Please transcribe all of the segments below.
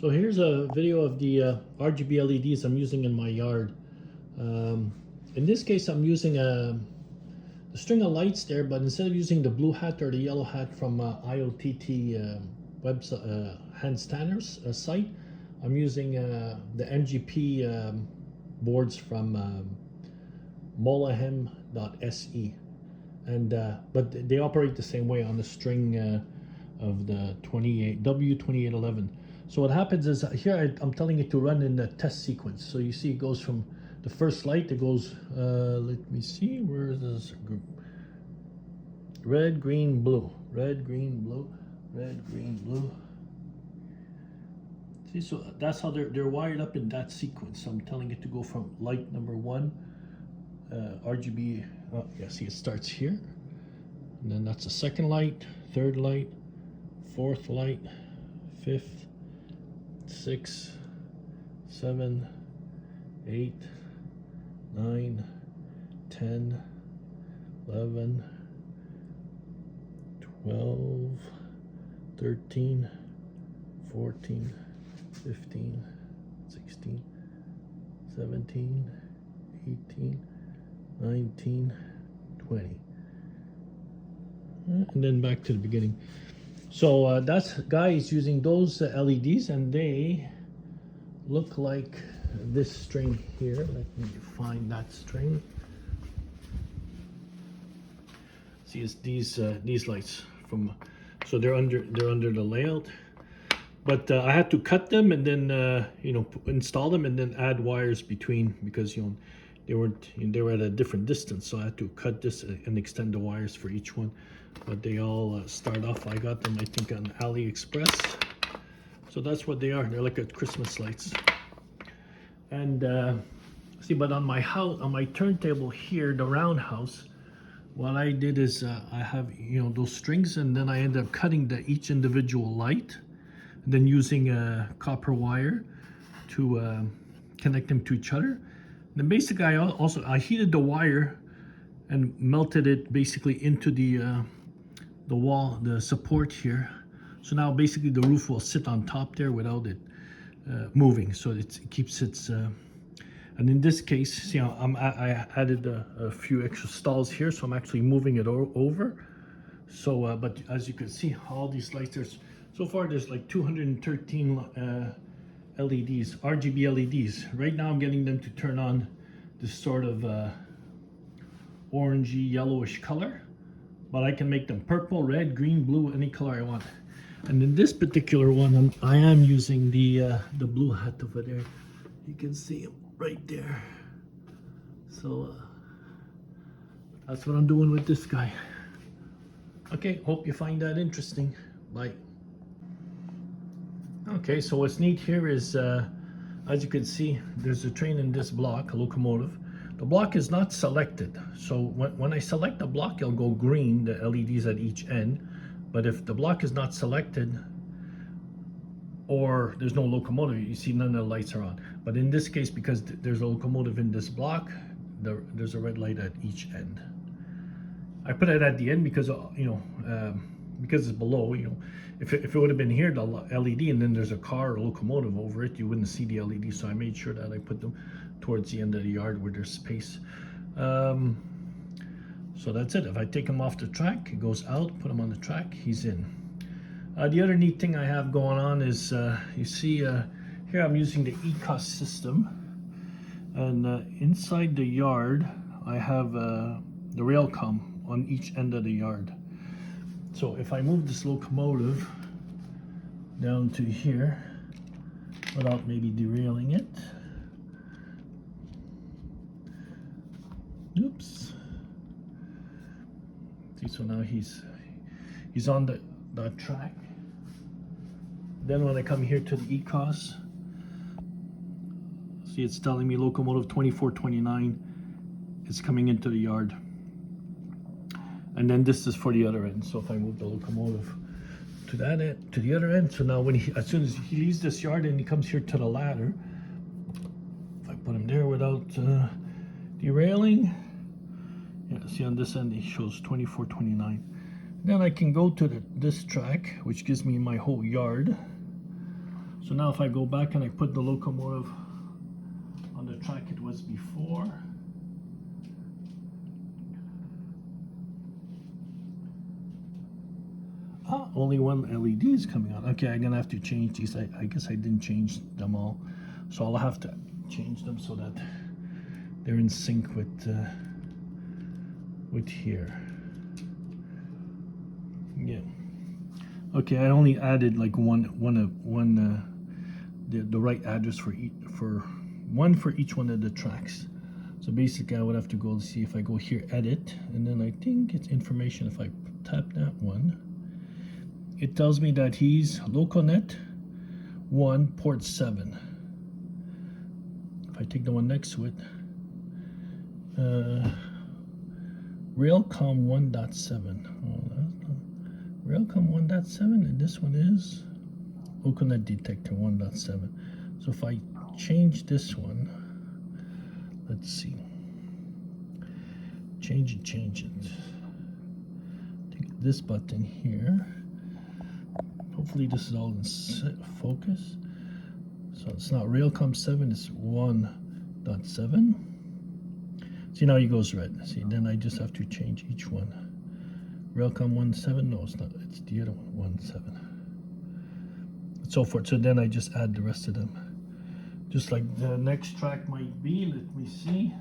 So here's a video of the RGB LEDs I'm using in my yard. In this case, I'm using a string of lights there, but instead of using the blue hat or the yellow hat from IOTT website, hand standards site, I'm using the MGP boards from molahem.se, and but they operate the same way on the string of the W2811. So what happens is here I'm telling it to run in the test sequence. So you see it goes from the first light, it goes, let me see, where is this group? Red, green, blue, red, green, blue, red, green, blue. See, so that's how they're wired up in that sequence. So I'm telling it to go from light number 1, RGB, oh yeah, see it starts here. And then that's the second light, third light, fourth light, fifth, 6, 7, 8, 9, 10, 11, 12, 13, 14, 15, 16, 17, 18, 19, 20. And then back to the beginning. So that's guy is using those LEDs, and they look like this string here. Let me find that string. See, it's these lights from. So they're under the layout, but I had to cut them and then install them and then add wires between, because they were at a different distance. So I had to cut this and extend the wires for each one. But they all start off, I got them I think on AliExpress. So that's what they are. They're like a Christmas lights. And see, but on my house, on my turntable here, the roundhouse, what I did is I have those strings, and then I ended up cutting each individual light, and then using a copper wire to connect them to each other. And then basically I heated the wire and melted it basically into the wall, the support here. So now basically the roof will sit on top there without it moving, so it keeps its and in this case, see, I added a few extra stalls here, so I'm actually moving it over. So but as you can see, all these lights, so far there's like 213 LEDs, RGB LEDs. Right now I'm getting them to turn on this sort of orangey yellowish color, but I can make them purple, red, green, blue, any color I want. And in this particular one, I am using the blue hat over there. You can see him right there. So that's what I'm doing with this guy. Okay, hope you find that interesting. Bye. Okay, so what's neat here is, as you can see, there's a train in this block, a locomotive. The block is not selected. So when I select the block, it'll go green, the LEDs at each end. But if the block is not selected, or there's no locomotive, you see none of the lights are on. But in this case, because there's a locomotive in this block, there's a red light at each end. I put it at the end because because it's below. If it would have been here, the LED, and then there's a car or locomotive over it, you wouldn't see the LED. So I made sure that I put them towards the end of the yard where there's space. So that's it. If I take him off the track, it goes out, put him on the track, he's in. The other neat thing I have going on is, you see here I'm using the ECoS system, and inside the yard I have the Railcom on each end of the yard. So if I move this locomotive down to here without maybe derailing it, oops. See, so now he's on the track. Then when I come here to the ECoS, see, it's telling me locomotive 2429 is coming into the yard. And then this is for the other end. So if I move the locomotive to that end, to the other end, so now as soon as he leaves this yard and he comes here to the ladder, if I put him there without derailing, yeah, see on this end it shows 2429. Then I can go to this track, which gives me my whole yard. So now if I go back and I put the locomotive on the track it was before, only one LED is coming on. Okay, I'm gonna have to change these. I guess I didn't change them all, so I'll have to change them so that they're in sync with here. Yeah. Okay, I only added like the right address for one for each one of the tracks. So basically, I would have to go see if I go here, edit, and then I think it's information. If I tap that one, it tells me that he's LocalNet 1 port 7. If I take the one next to it, Railcom 1.7. Railcom 1.7, and this one is LocalNet Detector 1.7. So if I change this one, let's see. Change it. Take this button here. Hopefully this is all in focus. So it's not Railcom 7, it's 1.7. See, now he goes red. See, then I just have to change each one. Railcom 1.7, no, it's not. It's the other one, 1.7. And so forth. So then I just add the rest of them. Just like the next track might be. Let me see.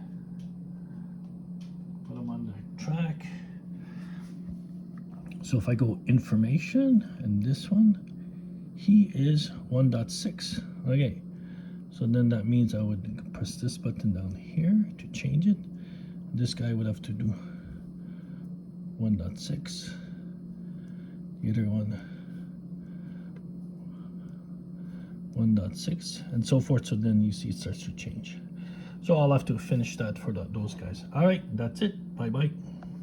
Put them on the track. So if I go information and this one, he is 1.6. Okay. So then that means I would press this button down here to change it. This guy would have to do 1.6. The other one 1.6, and so forth. So then you see it starts to change. So I'll have to finish that for those guys. All right, that's it. Bye bye.